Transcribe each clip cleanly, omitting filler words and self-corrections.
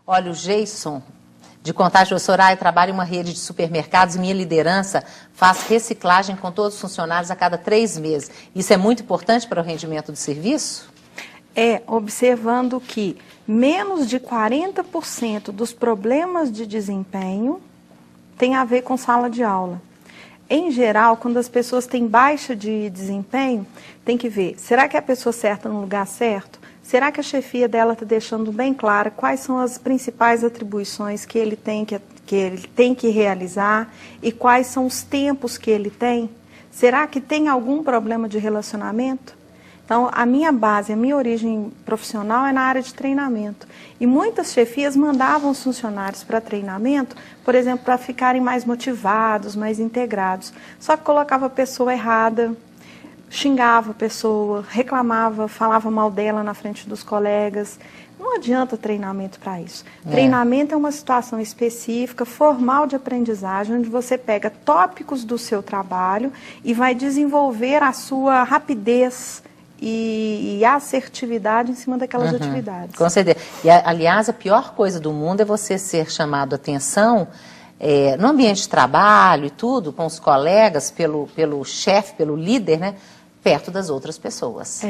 Olha, o Jason de Contagem falou: Soraya, trabalho em uma rede de supermercados e minha liderança faz reciclagem com todos os funcionários a cada 3 meses. Isso é muito importante para o rendimento do serviço? Observando que menos de 40% dos problemas de desempenho tem a ver com sala de aula. Em geral, quando as pessoas têm baixa de desempenho, tem que ver, será que é a pessoa certa no lugar certo? Será que a chefia dela está deixando bem clara quais são as principais atribuições que ele tem que realizar e quais são os tempos que ele tem? Será que tem algum problema de relacionamento? Então, a minha base, a minha origem profissional é na área de treinamento. E muitas chefias mandavam os funcionários para treinamento, por exemplo, para ficarem mais motivados, mais integrados. Só que colocava a pessoa errada, xingava a pessoa, reclamava, falava mal dela na frente dos colegas. Não adianta treinamento para isso. Treinamento é uma situação específica, formal de aprendizagem, onde você pega tópicos do seu trabalho e vai desenvolver a sua rapidez e assertividade em cima daquelas atividades. Com certeza. E, aliás, a pior coisa do mundo é você ser chamado a atenção no ambiente de trabalho e tudo, com os colegas, pelo chefe, pelo líder, né, perto das outras pessoas.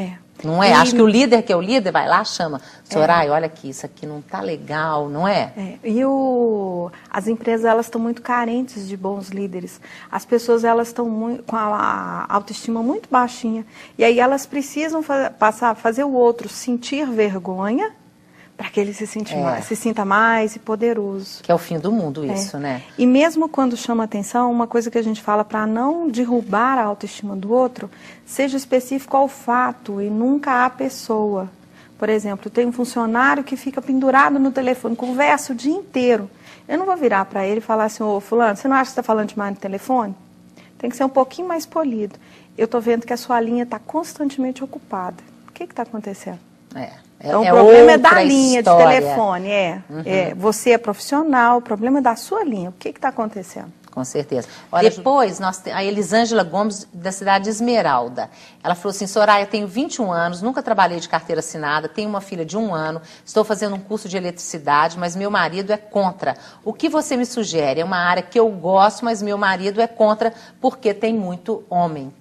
Não é? Acho que o líder que é o líder vai lá, chama. Soraya, olha aqui, isso aqui não tá legal, não é? E as empresas, elas estão muito carentes de bons líderes. As pessoas, elas estão com a autoestima muito baixinha. E aí elas precisam fazer o outro sentir vergonha para que ele se sinta mais poderoso. Que é o fim do mundo isso, né? E mesmo quando chama atenção, uma coisa que a gente fala para não derrubar a autoestima do outro, seja específico ao fato e nunca à pessoa. Por exemplo, tem um funcionário que fica pendurado no telefone, conversa o dia inteiro. Eu não vou virar para ele e falar assim: ô fulano, você não acha que você está falando demais no telefone? Tem que ser um pouquinho mais polido. Eu estou vendo que a sua linha está constantemente ocupada. O que está acontecendo? Então, o problema é da linha de telefone, você é profissional, o problema é da sua linha. O que está acontecendo? Com certeza. Olha, depois, a Elisângela Gomes, da cidade de Esmeralda. Ela falou assim: Soraya, tenho 21 anos, nunca trabalhei de carteira assinada, tenho uma filha de 1 ano, estou fazendo um curso de eletricidade, mas meu marido é contra. O que você me sugere? É uma área que eu gosto, mas meu marido é contra porque tem muito homem.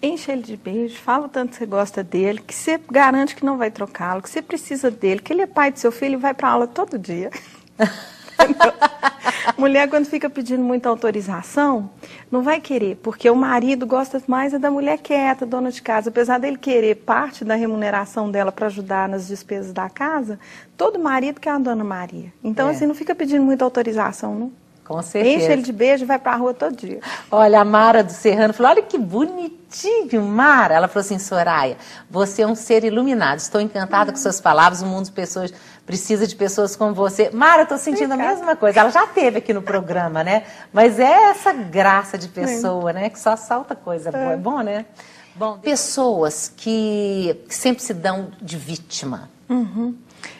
Enche ele de beijo, fala o tanto que você gosta dele, que você garante que não vai trocá-lo, que você precisa dele, que ele é pai do seu filho e vai para aula todo dia. Mulher, quando fica pedindo muita autorização, não vai querer, porque o marido gosta mais da mulher quieta, dona de casa. Apesar dele querer parte da remuneração dela para ajudar nas despesas da casa, todo marido quer a dona Maria. Então, assim, não fica pedindo muita autorização, não. Com certeza. Enche ele de beijo e vai pra rua todo dia. Olha, a Mara do Serrano falou: olha que bonitinho, Mara. Ela falou assim: Soraya, você é um ser iluminado. Estou encantada com suas palavras. O mundo de pessoas precisa de pessoas como você. Mara, estou sentindo a mesma coisa. Ela já esteve aqui no programa, né? Mas é essa graça de pessoa, né? Que só salta coisa boa. É bom, né? Bom, pessoas que sempre se dão de vítima.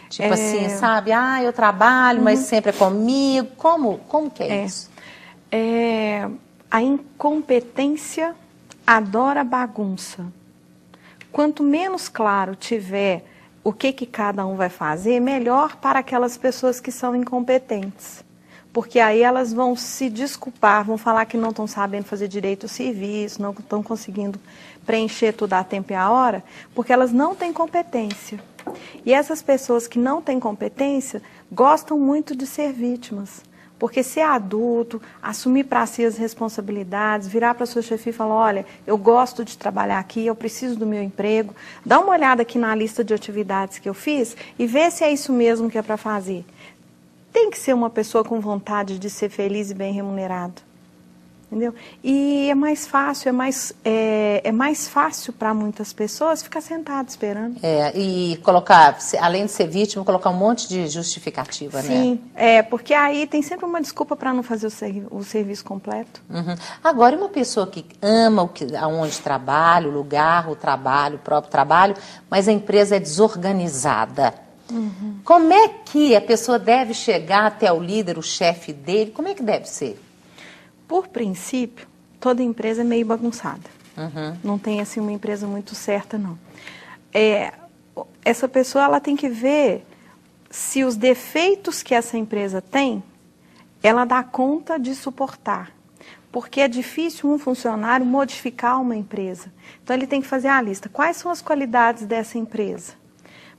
Tipo assim, sabe? Eu trabalho, mas sempre é comigo. Como que é isso? A incompetência adora bagunça. Quanto menos claro tiver o que cada um vai fazer, melhor para aquelas pessoas que são incompetentes. Porque aí elas vão se desculpar, vão falar que não estão sabendo fazer direito o serviço, não estão conseguindo preencher tudo a tempo e a hora, porque elas não têm competência. E essas pessoas que não têm competência gostam muito de ser vítimas. Porque ser adulto, assumir para si as responsabilidades, virar para a sua chefia e falar: olha, eu gosto de trabalhar aqui, eu preciso do meu emprego, dá uma olhada aqui na lista de atividades que eu fiz e vê se é isso mesmo que é para fazer. Tem que ser uma pessoa com vontade de ser feliz e bem remunerado. Entendeu? E é mais fácil, é mais fácil para muitas pessoas ficar sentado esperando. E colocar, além de ser vítima, colocar um monte de justificativa, né? Sim, porque aí tem sempre uma desculpa para não fazer o serviço completo. Agora, uma pessoa que ama aonde trabalha, o lugar, o trabalho, o próprio trabalho, mas a empresa é desorganizada. Como é que a pessoa deve chegar até o líder, o chefe dele? Como é que deve ser? Por princípio, toda empresa é meio bagunçada. Não tem assim uma empresa muito certa, não. essa pessoa ela tem que ver se os defeitos que essa empresa tem, ela dá conta de suportar. Porque é difícil um funcionário modificar uma empresa. Então, ele tem que fazer a lista. Quais são as qualidades dessa empresa?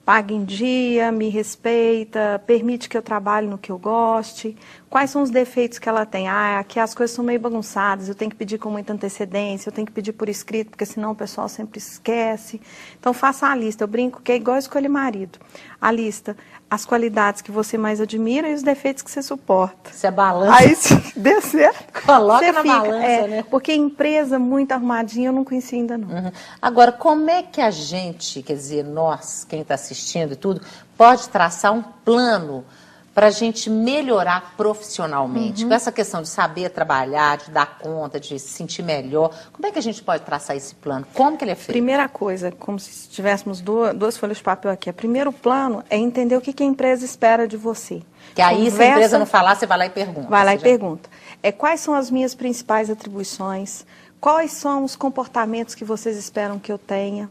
Paga em dia, me respeita, permite que eu trabalhe no que eu goste. Quais são os defeitos que ela tem? Aqui as coisas são meio bagunçadas, eu tenho que pedir com muita antecedência, eu tenho que pedir por escrito, porque senão o pessoal sempre esquece. Então, faça a lista. Eu brinco que é igual escolher marido. A lista, as qualidades que você mais admira e os defeitos que você suporta. Você balança. Aí, se der certo, coloca você na fica. balança, né? Porque empresa muito arrumadinha eu não conheci ainda não. Uhum. Agora, como é que a gente, quer dizer, nós, quem está assistindo e tudo, pode traçar um plano para a gente melhorar profissionalmente? Com essa questão de saber trabalhar, de dar conta, de se sentir melhor, como é que a gente pode traçar esse plano? Como que ele é feito? Primeira coisa, como se tivéssemos duas folhas de papel aqui. O primeiro plano é entender o que a empresa espera de você. Que aí, se a empresa não falar, você vai lá e pergunta. Vai lá e pergunta. Quais são as minhas principais atribuições? Quais são os comportamentos que vocês esperam que eu tenha?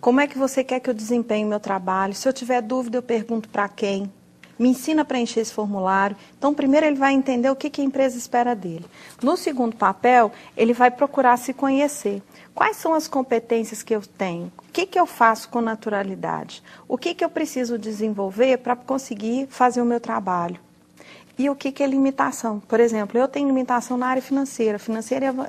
Como é que você quer que eu desempenhe o meu trabalho? Se eu tiver dúvida, eu pergunto para quem? Me ensina a preencher esse formulário. Então, primeiro ele vai entender o que a empresa espera dele. No segundo papel, ele vai procurar se conhecer. Quais são as competências que eu tenho? O que eu faço com naturalidade? O que eu preciso desenvolver para conseguir fazer o meu trabalho? E o que é limitação? Por exemplo, eu tenho limitação na área financeira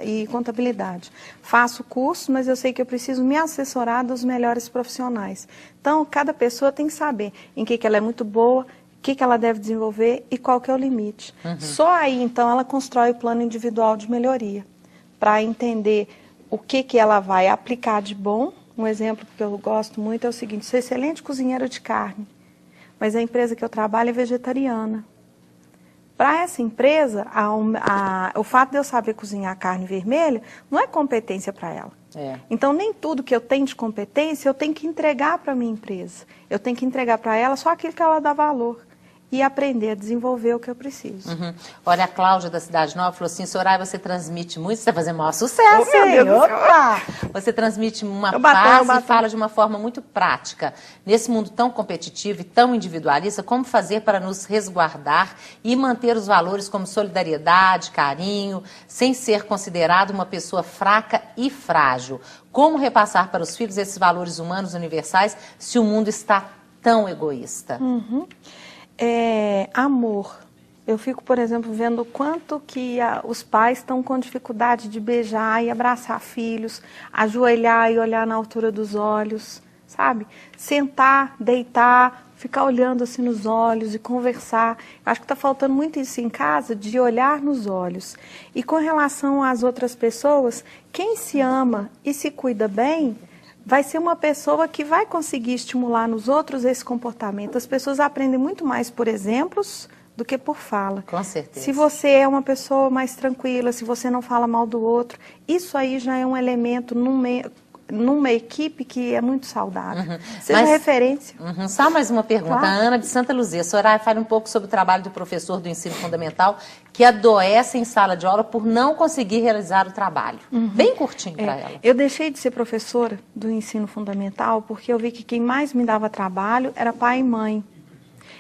e contabilidade. Faço curso, mas eu sei que eu preciso me assessorar dos melhores profissionais. Então, cada pessoa tem que saber em que ela é muito boa, o que ela deve desenvolver e qual que é o limite. Só aí, então, ela constrói o plano individual de melhoria, para entender o que ela vai aplicar de bom. Um exemplo que eu gosto muito é o seguinte: sou excelente cozinheira de carne, mas a empresa que eu trabalho é vegetariana. Para essa empresa, o fato de eu saber cozinhar carne vermelha não é competência para ela. Então, nem tudo que eu tenho de competência eu tenho que entregar para a minha empresa. Eu tenho que entregar para ela só aquilo que ela dá valor e aprender a desenvolver o que eu preciso. Olha, a Cláudia da Cidade Nova falou assim: Soraya, você transmite muito, você está fazendo maior sucesso, hein? Opa! Você transmite uma paz e fala de uma forma muito prática. Nesse mundo tão competitivo e tão individualista, como fazer para nos resguardar e manter os valores como solidariedade, carinho, sem ser considerado uma pessoa fraca e frágil? Como repassar para os filhos esses valores humanos universais se o mundo está tão egoísta? Amor. Eu fico, por exemplo, vendo o quanto que os pais estão com dificuldade de beijar e abraçar filhos, ajoelhar e olhar na altura dos olhos, sabe? Sentar, deitar, ficar olhando assim nos olhos e conversar. Acho que está faltando muito isso em casa, de olhar nos olhos. E com relação às outras pessoas, quem se ama e se cuida bem vai ser uma pessoa que vai conseguir estimular nos outros esse comportamento. As pessoas aprendem muito mais por exemplos do que por fala. Com certeza. Se você é uma pessoa mais tranquila, se você não fala mal do outro, isso aí já é um elemento numa equipe que é muito saudável. Seja referência. Só mais uma pergunta. Claro. A Ana de Santa Luzia. Soraya, fale um pouco sobre o trabalho do professor do ensino fundamental que adoece em sala de aula por não conseguir realizar o trabalho. Bem curtinho para ela. Eu deixei de ser professora do ensino fundamental porque eu vi que quem mais me dava trabalho era pai e mãe.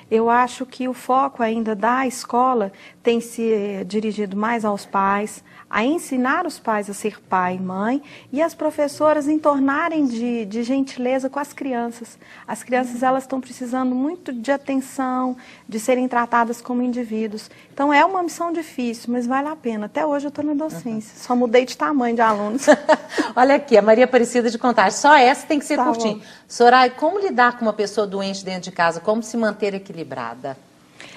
Eu acho que o foco ainda da escola tem se dirigido mais aos pais, a ensinar os pais a ser pai e mãe, e as professoras em tornarem de gentileza com as crianças. As crianças, elas estão precisando muito de atenção, de serem tratadas como indivíduos. Então é uma missão difícil, mas vale a pena. Até hoje eu estou na docência, só mudei de tamanho de alunos. Olha aqui, a Maria Aparecida de Contagem. Só essa tem que ser curtinho. Soraya, como lidar com uma pessoa doente dentro de casa? Como se manter equilibrada?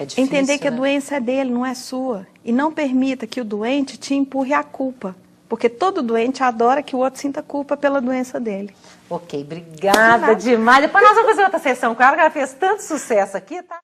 É difícil, entender que né? a doença é dele, não é sua. E não permita que o doente te empurre a culpa. Porque todo doente adora que o outro sinta culpa pela doença dele. Ok, obrigada demais. Depois nós vamos fazer outra sessão com ela, que ela fez tanto sucesso aqui, tá?